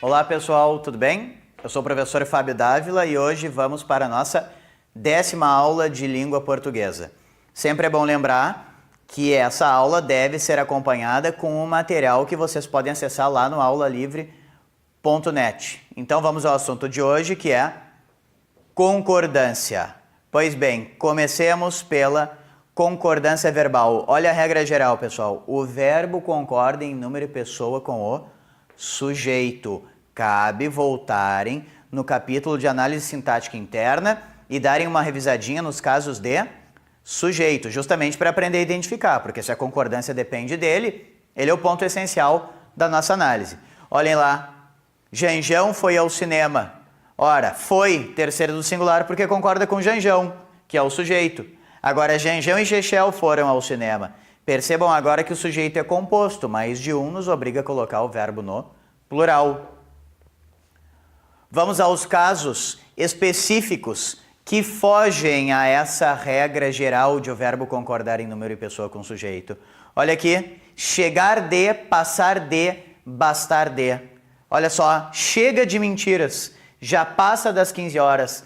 Olá pessoal, tudo bem? Eu sou o professor Fábio Dávila e hoje vamos para a nossa 10ª aula de língua portuguesa. Sempre é bom lembrar que essa aula deve ser acompanhada com um material que vocês podem acessar lá no aulalivre.net. Então vamos ao assunto de hoje, que é concordância. Pois bem, comecemos pela concordância verbal. Olha a regra geral, pessoal. O verbo concorda em número e pessoa com o sujeito. Cabe voltarem no capítulo de análise sintática interna e darem uma revisadinha nos casos de sujeito, justamente para aprender a identificar, porque se a concordância depende dele, ele é o ponto essencial da nossa análise. Olhem lá, Janjão foi ao cinema. Ora, foi, terceiro do singular, porque concorda com Janjão, que é o sujeito. Agora, Janjão e Chechel foram ao cinema. Percebam agora que o sujeito é composto, mais de um nos obriga a colocar o verbo no plural. Vamos aos casos específicos que fogem a essa regra geral de o verbo concordar em número e pessoa com sujeito. Olha aqui, chegar de, passar de, bastar de. Olha só, chega de mentiras, já passa das 15 horas,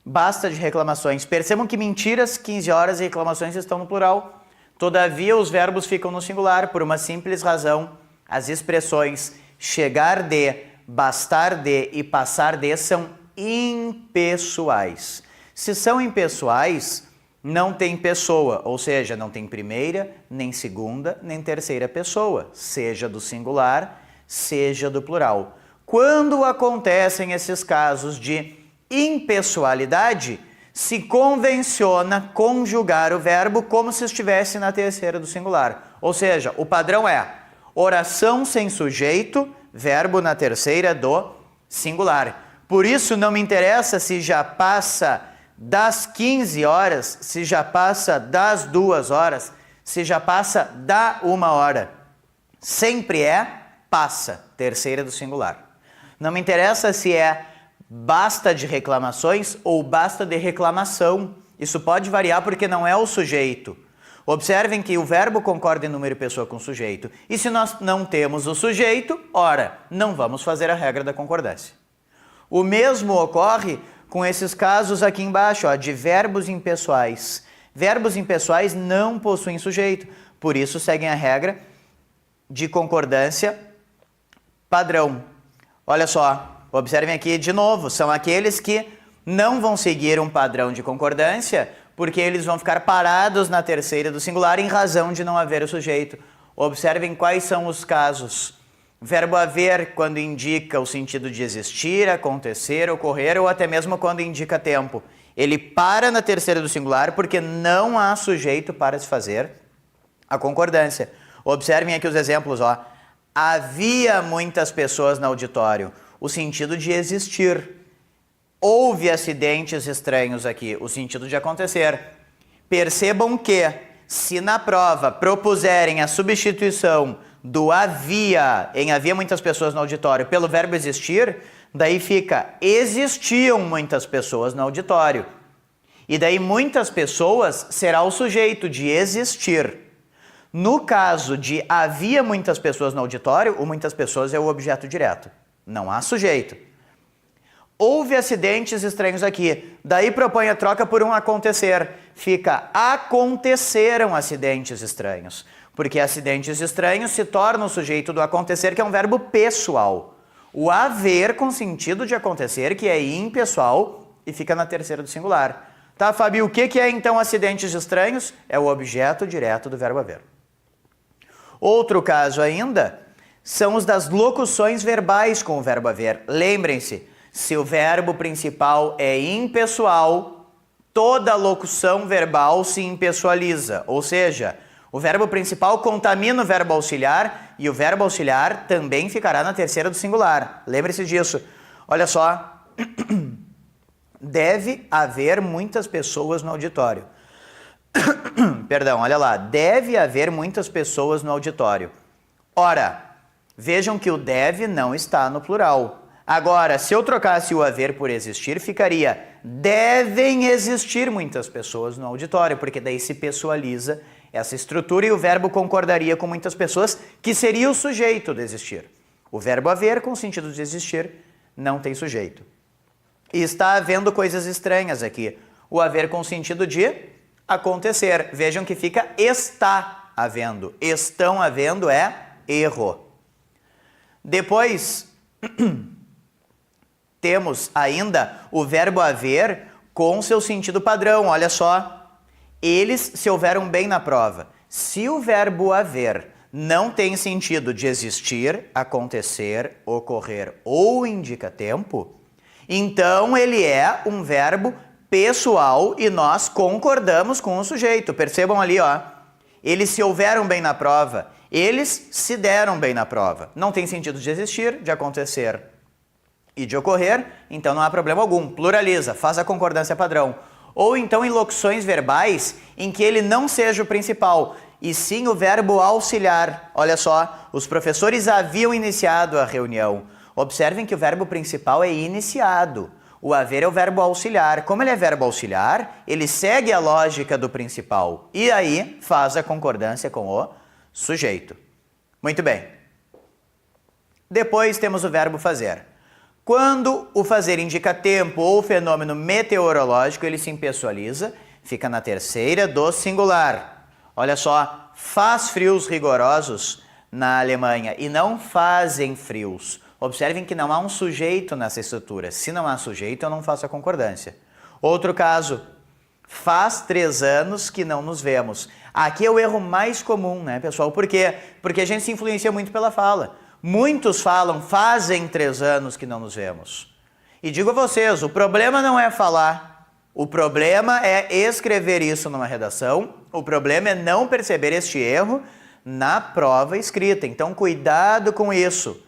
basta de reclamações. Percebam que mentiras, 15 horas e reclamações estão no plural. Todavia, os verbos ficam no singular por uma simples razão. As expressões chegar de, bastar de e passar de são impessoais. Se são impessoais, não tem pessoa, ou seja, não tem primeira, nem segunda, nem terceira pessoa, seja do singular, seja do plural. Quando acontecem esses casos de impessoalidade, se convenciona conjugar o verbo como se estivesse na terceira do singular. Ou seja, o padrão é oração sem sujeito, verbo na terceira do singular. Por isso não me interessa se já passa das 15 horas, se já passa das 2 horas, se já passa da 1 hora. Sempre é passa, terceira do singular. Não me interessa se é basta de reclamações ou basta de reclamação. Isso pode variar porque não é o sujeito. Observem que o verbo concorda em número e pessoa com sujeito. E se nós não temos o sujeito, ora, não vamos fazer a regra da concordância. O mesmo ocorre com esses casos aqui embaixo, ó, de verbos impessoais. Verbos impessoais não possuem sujeito, por isso seguem a regra de concordância padrão. Olha só, observem aqui de novo, são aqueles que não vão seguir um padrão de concordância, porque eles vão ficar parados na terceira do singular em razão de não haver o sujeito. Observem quais são os casos. Verbo haver, quando indica o sentido de existir, acontecer, ocorrer, ou até mesmo quando indica tempo. Ele para na terceira do singular porque não há sujeito para se fazer a concordância. Observem aqui os exemplos, ó. Havia muitas pessoas no auditório. O sentido de existir. Houve acidentes estranhos aqui, o sentido de acontecer. Percebam que, se na prova propuserem a substituição do havia, em havia muitas pessoas no auditório, pelo verbo existir, daí fica existiam muitas pessoas no auditório. E daí muitas pessoas será o sujeito de existir. No caso de havia muitas pessoas no auditório, o muitas pessoas é o objeto direto. Não há sujeito. Houve acidentes estranhos aqui. Daí propõe a troca por um acontecer. Fica aconteceram acidentes estranhos. Porque acidentes estranhos se tornam o sujeito do acontecer, que é um verbo pessoal. O haver com sentido de acontecer, que é impessoal, e fica na terceira do singular. Tá, Fábio, o que é então acidentes estranhos? É o objeto direto do verbo haver. Outro caso ainda são os das locuções verbais com o verbo haver. Lembrem-se, se o verbo principal é impessoal, toda locução verbal se impessoaliza, ou seja, o verbo principal contamina o verbo auxiliar e o verbo auxiliar também ficará na terceira do singular. Lembre-se disso. Olha só. Deve haver muitas pessoas no auditório. Perdão, olha lá. Deve haver muitas pessoas no auditório. Ora, vejam que o deve não está no plural. Agora, se eu trocasse o haver por existir, ficaria devem existir muitas pessoas no auditório, porque daí se pessoaliza essa estrutura e o verbo concordaria com muitas pessoas que seria o sujeito de existir. O verbo haver, com o sentido de existir, não tem sujeito. E está havendo coisas estranhas aqui. O haver com o sentido de acontecer. Vejam que fica está havendo. Estão havendo é erro. Depois, temos ainda o verbo haver com seu sentido padrão. Olha só. Eles se houveram bem na prova. Se o verbo haver não tem sentido de existir, acontecer, ocorrer ou indica tempo, então ele é um verbo pessoal e nós concordamos com o sujeito. Percebam ali, ó. Eles se houveram bem na prova. Eles se deram bem na prova. Não tem sentido de existir, de acontecer e de ocorrer, então não há problema algum. Pluraliza, faz a concordância padrão. Ou então em locuções verbais em que ele não seja o principal, e sim o verbo auxiliar. Olha só, os professores haviam iniciado a reunião. Observem que o verbo principal é iniciado. O haver é o verbo auxiliar. Como ele é verbo auxiliar, ele segue a lógica do principal. E aí faz a concordância com o sujeito. Muito bem. Depois temos o verbo fazer. Quando o fazer indica tempo ou fenômeno meteorológico, ele se impessoaliza, fica na terceira do singular. Olha só, faz frios rigorosos na Alemanha e não fazem frios. Observem que não há um sujeito nessa estrutura. Se não há sujeito, eu não faço a concordância. Outro caso, faz 3 anos que não nos vemos. Aqui é o erro mais comum, né, pessoal? Por quê? Porque a gente se influencia muito pela fala. Muitos falam, fazem 3 anos que não nos vemos. E digo a vocês, o problema não é falar. O problema é escrever isso numa redação. O problema é não perceber este erro na prova escrita. Então, cuidado com isso.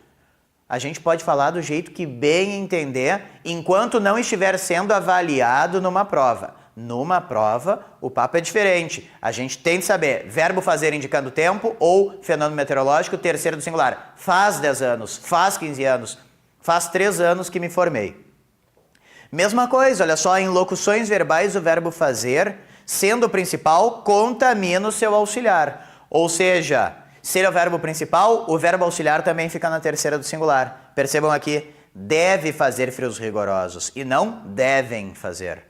A gente pode falar do jeito que bem entender, enquanto não estiver sendo avaliado numa prova. Numa prova, o papo é diferente. A gente tem que saber, verbo fazer indicando tempo ou fenômeno meteorológico, terceiro do singular. Faz 10 anos, faz 15 anos, faz 3 anos que me formei. Mesma coisa, olha só, em locuções verbais o verbo fazer, sendo o principal, contamina o seu auxiliar. Ou seja, se ele é o verbo principal, o verbo auxiliar também fica na terceira do singular. Percebam aqui, deve fazer frios rigorosos e não devem fazer.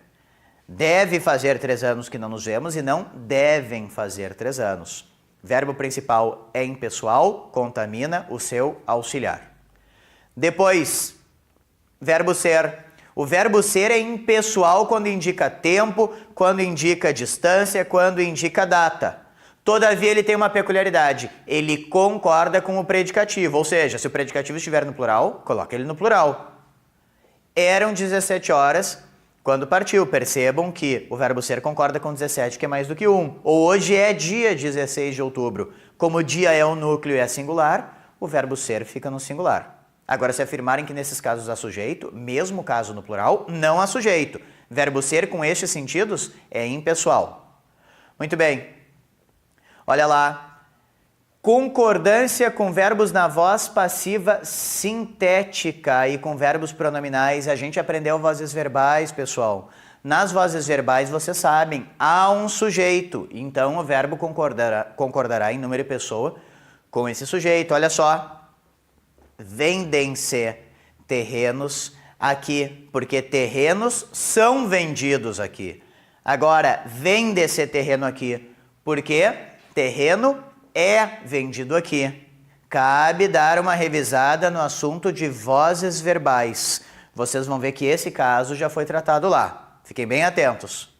Deve fazer 3 anos que não nos vemos e não devem fazer 3 anos. Verbo principal é impessoal, contamina o seu auxiliar. Depois, verbo ser. O verbo ser é impessoal quando indica tempo, quando indica distância, quando indica data. Todavia, ele tem uma peculiaridade. Ele concorda com o predicativo. Ou seja, se o predicativo estiver no plural, coloca ele no plural. Eram 17 horas quando partiu. Percebam que o verbo ser concorda com 17, que é mais do que 1. Ou hoje é dia 16 de outubro. Como dia é o núcleo e é singular, o verbo ser fica no singular. Agora, se afirmarem que nesses casos há sujeito, mesmo caso no plural, não há sujeito. Verbo ser com estes sentidos é impessoal. Muito bem. Olha lá. Concordância com verbos na voz passiva sintética e com verbos pronominais. A gente aprendeu vozes verbais, pessoal. Nas vozes verbais, vocês sabem, há um sujeito. Então, o verbo concordará em número e pessoa com esse sujeito. Olha só. Vendem-se terrenos aqui, porque terrenos são vendidos aqui. Agora, vende-se terreno aqui, porque terreno é vendido aqui. Cabe dar uma revisada no assunto de vozes verbais. Vocês vão ver que esse caso já foi tratado lá. Fiquem bem atentos.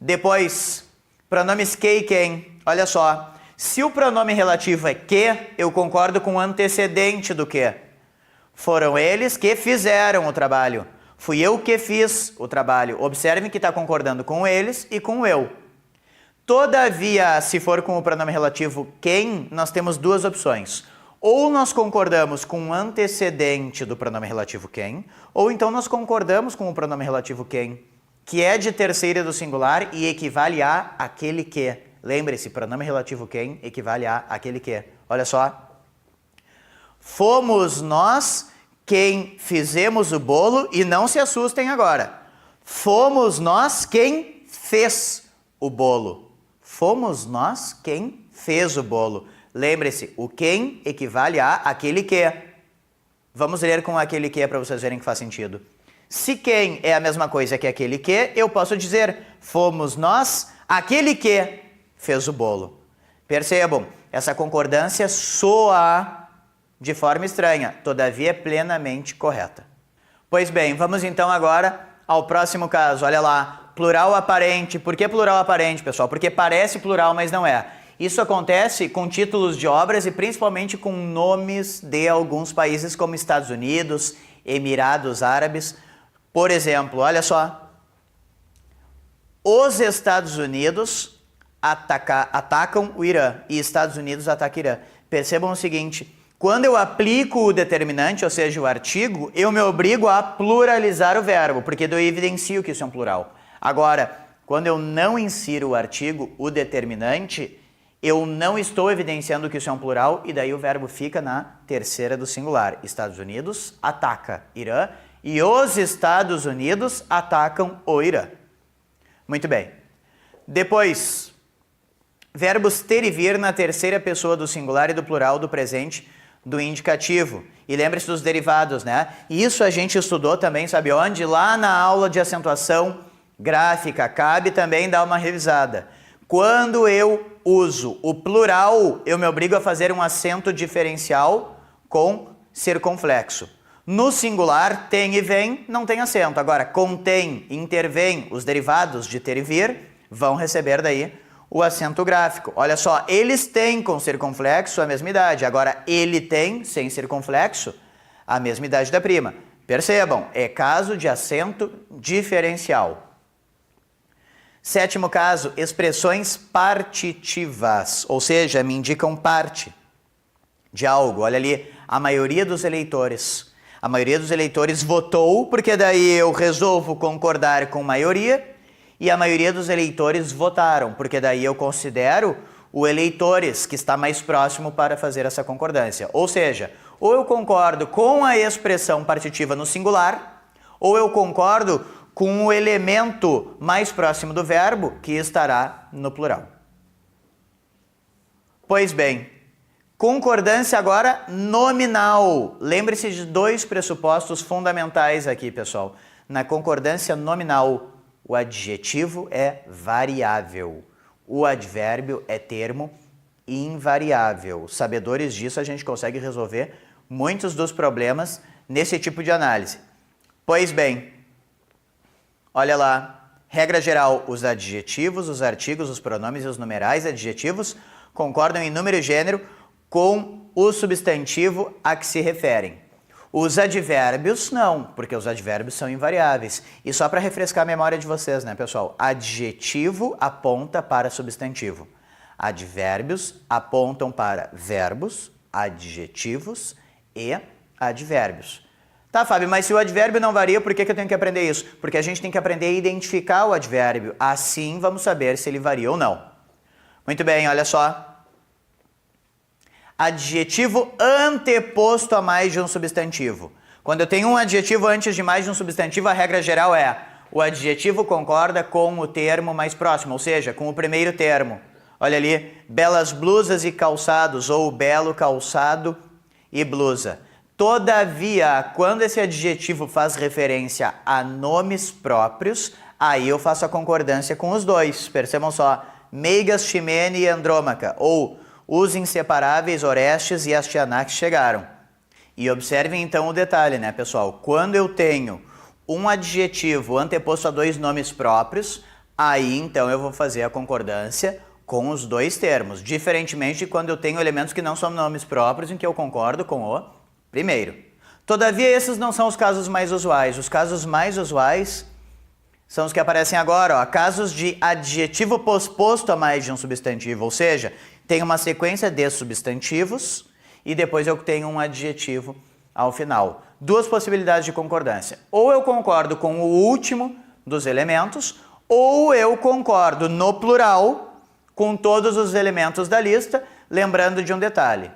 Depois, pronomes que e quem. Olha só. Se o pronome relativo é que, eu concordo com o antecedente do que. Foram eles que fizeram o trabalho. Fui eu que fiz o trabalho. Observem que está concordando com eles e com o eu. Todavia, se for com o pronome relativo quem, nós temos 2 opções. Ou nós concordamos com o antecedente do pronome relativo quem, ou então nós concordamos com o pronome relativo quem, que é de terceira do singular e equivale a aquele que. Lembre-se, pronome relativo quem equivale a aquele que. Olha só. Fomos nós quem fizemos o bolo e não se assustem agora. Fomos nós quem fez o bolo. fomos nós quem fez o bolo. Lembre-se, o quem equivale a aquele que. Vamos ler com aquele que para vocês verem que faz sentido. Se quem é a mesma coisa que aquele que, eu posso dizer, fomos nós aquele que fez o bolo. Percebam, essa concordância soa de forma estranha, todavia é plenamente correta. Pois bem, vamos então agora ao próximo caso. Olha lá, plural aparente. Por que plural aparente, pessoal? Porque parece plural, mas não é. Isso acontece com títulos de obras e principalmente com nomes de alguns países como Estados Unidos, Emirados Árabes. Por exemplo, olha só. Os Estados Unidos atacam o Irã e Estados Unidos atacam o Irã. Percebam o seguinte, quando eu aplico o determinante, ou seja, o artigo, eu me obrigo a pluralizar o verbo, porque eu evidencio que isso é um plural. Agora, quando eu não insiro o artigo, o determinante, eu não estou evidenciando que isso é um plural e daí o verbo fica na terceira do singular. Estados Unidos ataca Irã e os Estados Unidos atacam o Irã. Muito bem. Depois, verbos ter e vir na terceira pessoa do singular e do plural do presente do indicativo. E lembre-se dos derivados, né? Isso a gente estudou também, sabe onde? Lá na aula de acentuação gráfica. Cabe também dar uma revisada. Quando eu uso o plural, eu me obrigo a fazer um acento diferencial com circunflexo. No singular, tem e vem, não tem acento. Agora, contém, intervém, os derivados de ter e vir vão receber daí o acento gráfico. Olha só, eles têm com circunflexo a mesma idade. Agora, ele tem, sem circunflexo, a mesma idade da prima. Percebam, é caso de acento diferencial. Sétimo caso, expressões partitivas, ou seja, me indicam parte de algo. Olha ali, a maioria dos eleitores. A maioria dos eleitores votou, porque daí eu resolvo concordar com maioria, e a maioria dos eleitores votaram, porque daí eu considero o eleitores, que está mais próximo para fazer essa concordância. Ou seja, ou eu concordo com a expressão partitiva no singular, ou eu concordo com o elemento mais próximo do verbo, que estará no plural. Pois bem, concordância agora nominal. Lembre-se de dois pressupostos fundamentais aqui, pessoal. Na concordância nominal, o adjetivo é variável. O advérbio é termo invariável. Sabedores disso, a gente consegue resolver muitos dos problemas nesse tipo de análise. Pois bem, olha lá, regra geral, os adjetivos, os artigos, os pronomes e os numerais adjetivos concordam em número e gênero com o substantivo a que se referem. Os advérbios não, porque os advérbios são invariáveis. E só para refrescar a memória de vocês, né, pessoal? Adjetivo aponta para substantivo. Advérbios apontam para verbos, adjetivos e advérbios. Tá, Fábio, mas se o advérbio não varia, por que eu tenho que aprender isso? Porque a gente tem que aprender a identificar o advérbio. Assim vamos saber se ele varia ou não. Muito bem, olha só. Adjetivo anteposto a mais de um substantivo. Quando eu tenho um adjetivo antes de mais de um substantivo, a regra geral é o adjetivo concorda com o termo mais próximo, ou seja, com o primeiro termo. Olha ali, belas blusas e calçados, ou belo calçado e blusa. Todavia, quando esse adjetivo faz referência a nomes próprios, aí eu faço a concordância com os dois. Percebam só, Meigas, Ximene e Andrômaca, ou os inseparáveis Orestes e Astianax chegaram. E observem então o detalhe, né, pessoal? Quando eu tenho um adjetivo anteposto a dois nomes próprios, aí então eu vou fazer a concordância com os dois termos, diferentemente de quando eu tenho elementos que não são nomes próprios, em que eu concordo com o primeiro. Todavia, esses não são os casos mais usuais. Os casos mais usuais são os que aparecem agora, ó, casos de adjetivo posposto a mais de um substantivo, ou seja, tem uma sequência de substantivos e depois eu tenho um adjetivo ao final. Duas possibilidades de concordância. Ou eu concordo com o último dos elementos, ou eu concordo no plural com todos os elementos da lista, lembrando de um detalhe.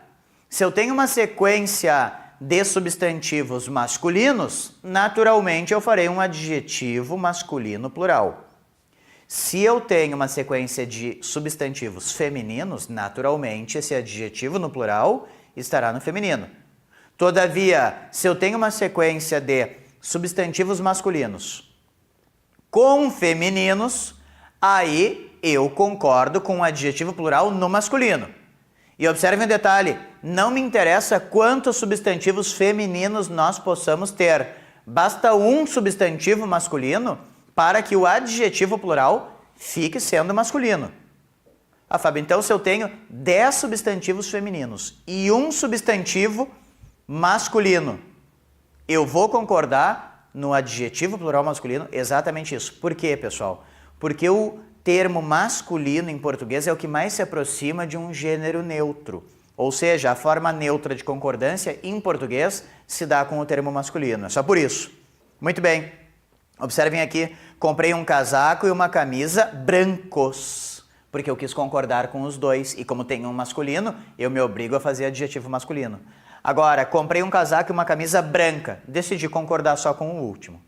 Se eu tenho uma sequência de substantivos masculinos, naturalmente eu farei um adjetivo masculino plural. Se eu tenho uma sequência de substantivos femininos, naturalmente esse adjetivo no plural estará no feminino. Todavia, se eu tenho uma sequência de substantivos masculinos com femininos, aí eu concordo com o adjetivo plural no masculino. E observe um detalhe, não me interessa quantos substantivos femininos nós possamos ter. Basta um substantivo masculino para que o adjetivo plural fique sendo masculino. Ah, Fábio, então se eu tenho 10 substantivos femininos e um substantivo masculino, eu vou concordar no adjetivo plural masculino exatamente isso. Por quê, pessoal? Porque o termo masculino em português é o que mais se aproxima de um gênero neutro. Ou seja, a forma neutra de concordância em português se dá com o termo masculino. É só por isso. Muito bem. Observem aqui, comprei um casaco e uma camisa brancos, porque eu quis concordar com os dois, e como tem um masculino, eu me obrigo a fazer adjetivo masculino. Agora, comprei um casaco e uma camisa branca, decidi concordar só com o último.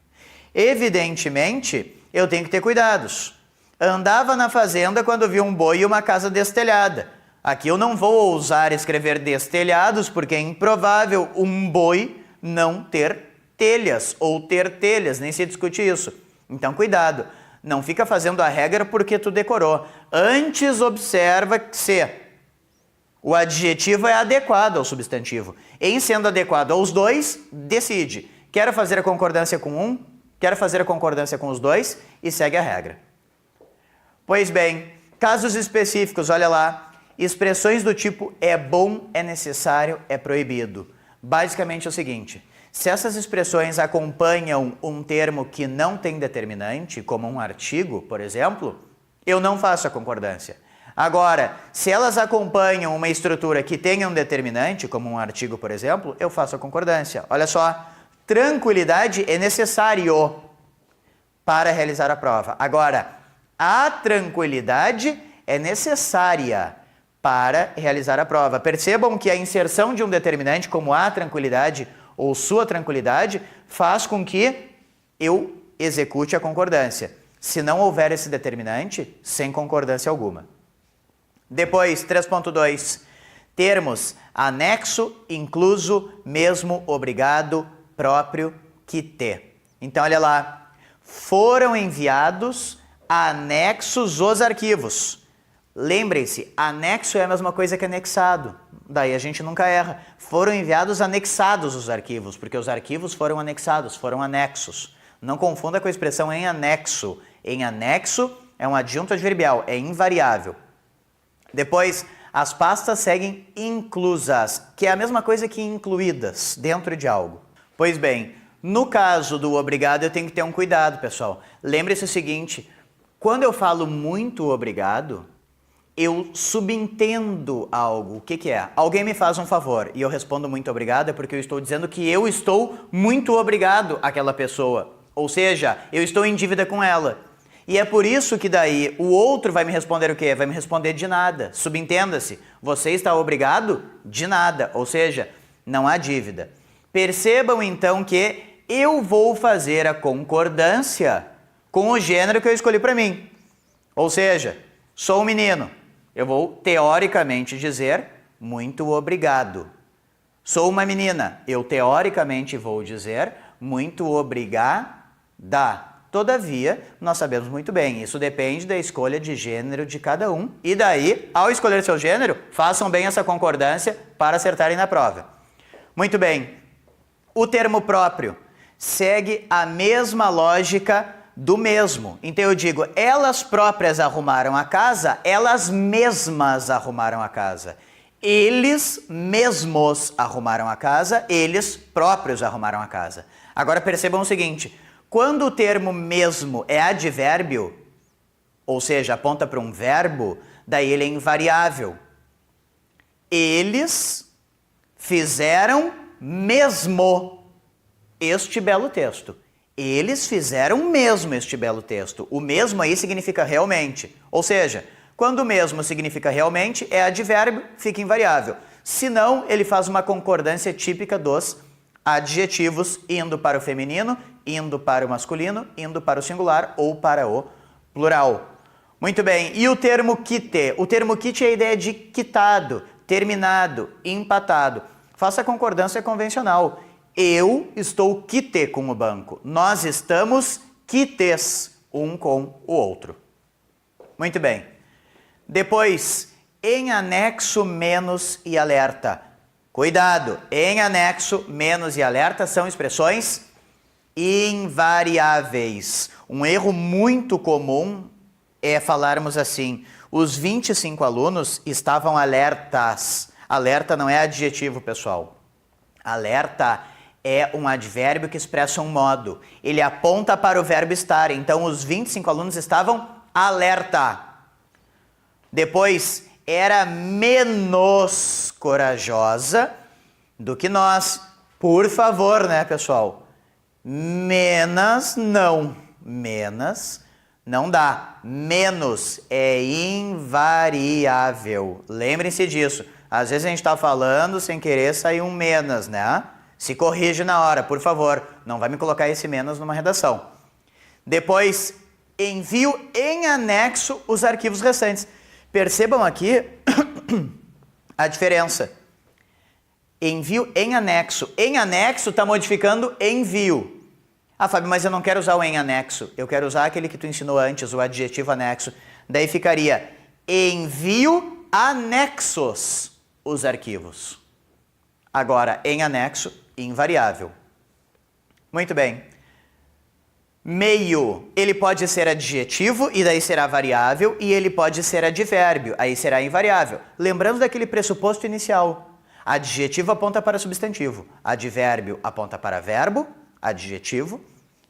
Evidentemente, eu tenho que ter cuidados. Andava na fazenda quando vi um boi e uma casa destelhada. Aqui eu não vou ousar escrever destelhados, porque é improvável um boi não ter telhas ou ter telhas, nem se discute isso. Então cuidado, não fica fazendo a regra porque tu decorou. Antes observa se o adjetivo é adequado ao substantivo. Em sendo adequado aos dois, decide. Quero fazer a concordância com um, quero fazer a concordância com os dois e segue a regra. Pois bem, casos específicos, olha lá. Expressões do tipo é bom, é necessário, é proibido. Basicamente é o seguinte, se essas expressões acompanham um termo que não tem determinante, como um artigo, por exemplo, eu não faço a concordância. Agora, se elas acompanham uma estrutura que tenha um determinante, como um artigo, por exemplo, eu faço a concordância. Olha só, tranquilidade é necessário para realizar a prova. Agora, a tranquilidade é necessária para realizar a prova. Percebam que a inserção de um determinante como a tranquilidade ou sua tranquilidade faz com que eu execute a concordância. Se não houver esse determinante, sem concordância alguma. Depois, 3.2. Termos anexo, incluso, mesmo, obrigado, próprio, que te. Então, olha lá. Foram enviados anexos os arquivos. Lembrem-se, anexo é a mesma coisa que anexado. Daí a gente nunca erra. Foram enviados anexados os arquivos, porque os arquivos foram anexados, foram anexos. Não confunda com a expressão em anexo. Em anexo é um adjunto adverbial, é invariável. Depois, as pastas seguem inclusas, que é a mesma coisa que incluídas dentro de algo. Pois bem, no caso do obrigado eu tenho que ter um cuidado, pessoal. Lembre-se o seguinte, quando eu falo muito obrigado, eu subentendo algo. O que é? Alguém me faz um favor e eu respondo muito obrigado, é porque eu estou dizendo que eu estou muito obrigado àquela pessoa. Ou seja, eu estou em dívida com ela. E é por isso que daí o outro vai me responder o quê? Vai me responder de nada. Subentenda-se, você está obrigado? De nada. Ou seja, não há dívida. Percebam então que eu vou fazer a concordância com o gênero que eu escolhi para mim. Ou seja, sou um menino. Eu vou, teoricamente, dizer muito obrigado. Sou uma menina. Eu, teoricamente, vou dizer muito obrigada. Todavia, nós sabemos muito bem, isso depende da escolha de gênero de cada um. E daí, ao escolher seu gênero, façam bem essa concordância para acertarem na prova. Muito bem. O termo próprio segue a mesma lógica do mesmo. Então eu digo, elas próprias arrumaram a casa, elas mesmas arrumaram a casa. Eles mesmos arrumaram a casa, eles próprios arrumaram a casa. Agora percebam o seguinte, quando o termo mesmo é advérbio, ou seja, aponta para um verbo, daí ele é invariável. Eles fizeram mesmo este belo texto. Eles fizeram mesmo este belo texto. O mesmo aí significa realmente. Ou seja, quando o mesmo significa realmente, é advérbio, fica invariável. Se não, ele faz uma concordância típica dos adjetivos indo para o feminino, indo para o masculino, indo para o singular ou para o plural. Muito bem, e o termo quite? O termo quite é a ideia de quitado, terminado, empatado. Faça a concordância convencional. Eu estou quite com o banco. Nós estamos quites um com o outro. Muito bem. Depois, em anexo, menos e alerta. Cuidado, em anexo, menos e alerta são expressões invariáveis. Um erro muito comum é falarmos assim: os 25 alunos estavam alertas. Alerta não é adjetivo, pessoal. Alerta é um advérbio que expressa um modo. Ele aponta para o verbo estar. Então, os 25 alunos estavam alerta. Depois, era menos corajosa do que nós. Por favor, né, pessoal? Menos não. Menos não dá. Menos é invariável. Lembrem-se disso. Às vezes a gente está falando sem querer sair um menos, né? Se corrige na hora, por favor. Não vai me colocar esse menos numa redação. Depois, envio em anexo os arquivos restantes. Percebam aqui a diferença. Envio em anexo. Em anexo está modificando envio. Ah, Fábio, mas eu não quero usar o em anexo. Eu quero usar aquele que tu ensinou antes, o adjetivo anexo. Daí ficaria envio anexos os arquivos. Agora, em anexo, invariável. Muito bem. Meio, ele pode ser adjetivo e daí será variável, e ele pode ser advérbio, aí será invariável. Lembrando daquele pressuposto inicial. Adjetivo aponta para substantivo, advérbio aponta para verbo, adjetivo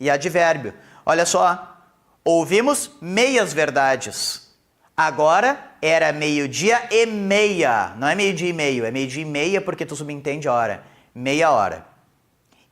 e advérbio. Olha só, ouvimos meias verdades. Agora era meio-dia e meia. Não é meio-dia e meio, é meio-dia e meia porque tu subentende hora. Meia hora.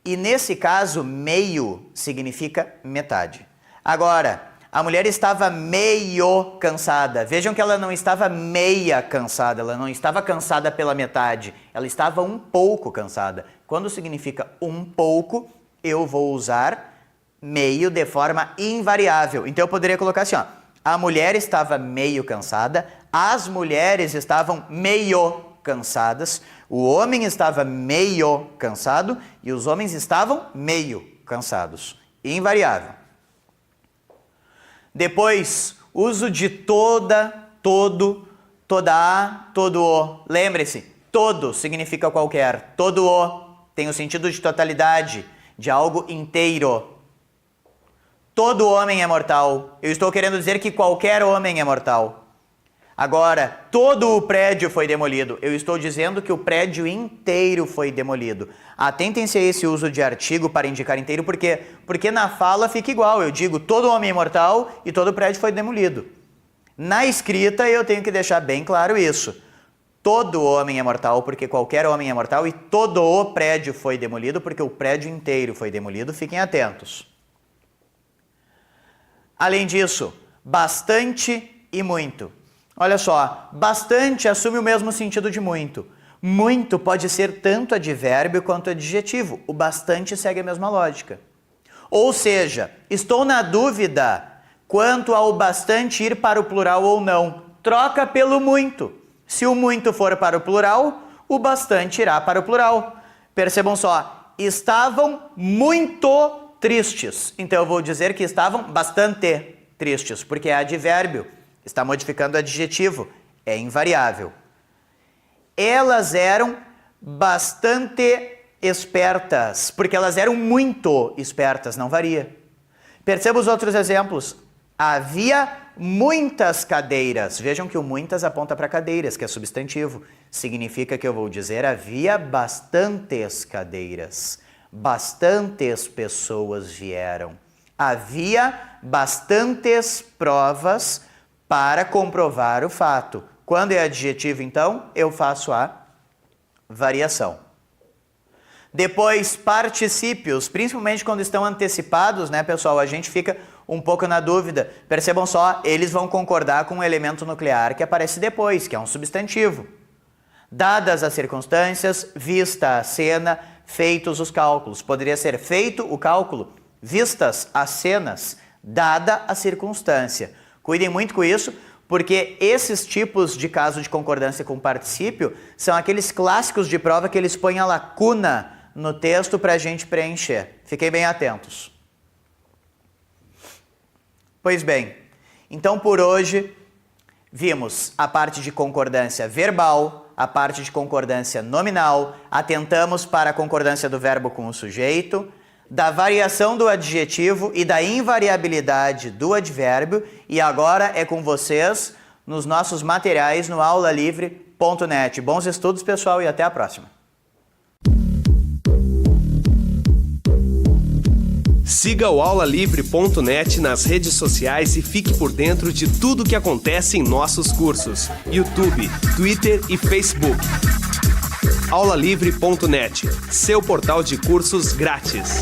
E nesse caso, meio significa metade. Agora, a mulher estava meio cansada. Vejam que ela não estava meia cansada, ela não estava cansada pela metade. Ela estava um pouco cansada. Quando significa um pouco, eu vou usar meio de forma invariável. Então eu poderia colocar assim, ó. A mulher estava meio cansada, as mulheres estavam meio cansadas, o homem estava meio cansado e os homens estavam meio cansados. Invariável. Depois, uso de toda, todo, toda a, todo o. Lembre-se, todo significa qualquer. Todo o tem o sentido de totalidade, de algo inteiro. Todo homem é mortal. Eu estou querendo dizer que qualquer homem é mortal. Agora, todo o prédio foi demolido. Eu estou dizendo que o prédio inteiro foi demolido. Atentem-se a esse uso de artigo para indicar inteiro, porque na fala fica igual. Eu digo todo homem é mortal e todo o prédio foi demolido. Na escrita eu tenho que deixar bem claro isso. Todo homem é mortal porque qualquer homem é mortal e todo o prédio foi demolido porque o prédio inteiro foi demolido. Fiquem atentos. Além disso, bastante e muito. Olha só, bastante assume o mesmo sentido de muito. Muito pode ser tanto advérbio quanto adjetivo. O bastante segue a mesma lógica. Ou seja, estou na dúvida quanto ao bastante ir para o plural ou não. Troca pelo muito. Se o muito for para o plural, o bastante irá para o plural. Percebam só, estavam muito tristes. Então eu vou dizer que estavam bastante tristes, porque é advérbio. Está modificando o adjetivo, é invariável. Elas eram bastante espertas, porque elas eram muito espertas, não varia. Perceba os outros exemplos. Havia muitas cadeiras. Vejam que o muitas aponta para cadeiras, que é substantivo. Significa que eu vou dizer havia bastantes cadeiras. Bastantes pessoas vieram. Havia bastantes provas para comprovar o fato. Quando é adjetivo, então, eu faço a variação. Depois, particípios, principalmente quando estão antecipados, né, pessoal? A gente fica um pouco na dúvida. Percebam só, eles vão concordar com um elemento nuclear que aparece depois, que é um substantivo. Dadas as circunstâncias, vista a cena, feitos os cálculos. Poderia ser feito o cálculo, vistas as cenas, dada a circunstância. Cuidem muito com isso, porque esses tipos de caso de concordância com particípio são aqueles clássicos de prova que eles põem a lacuna no texto para a gente preencher. Fiquem bem atentos. Pois bem, então por hoje vimos a parte de concordância verbal, a parte de concordância nominal, atentamos para a concordância do verbo com o sujeito, da variação do adjetivo e da invariabilidade do advérbio, e agora é com vocês nos nossos materiais no aulalivre.net. Bons estudos, pessoal, e até a próxima. Siga o aulalivre.net nas redes sociais e fique por dentro de tudo que acontece em nossos cursos: YouTube, Twitter e Facebook. aulalivre.net, seu portal de cursos grátis.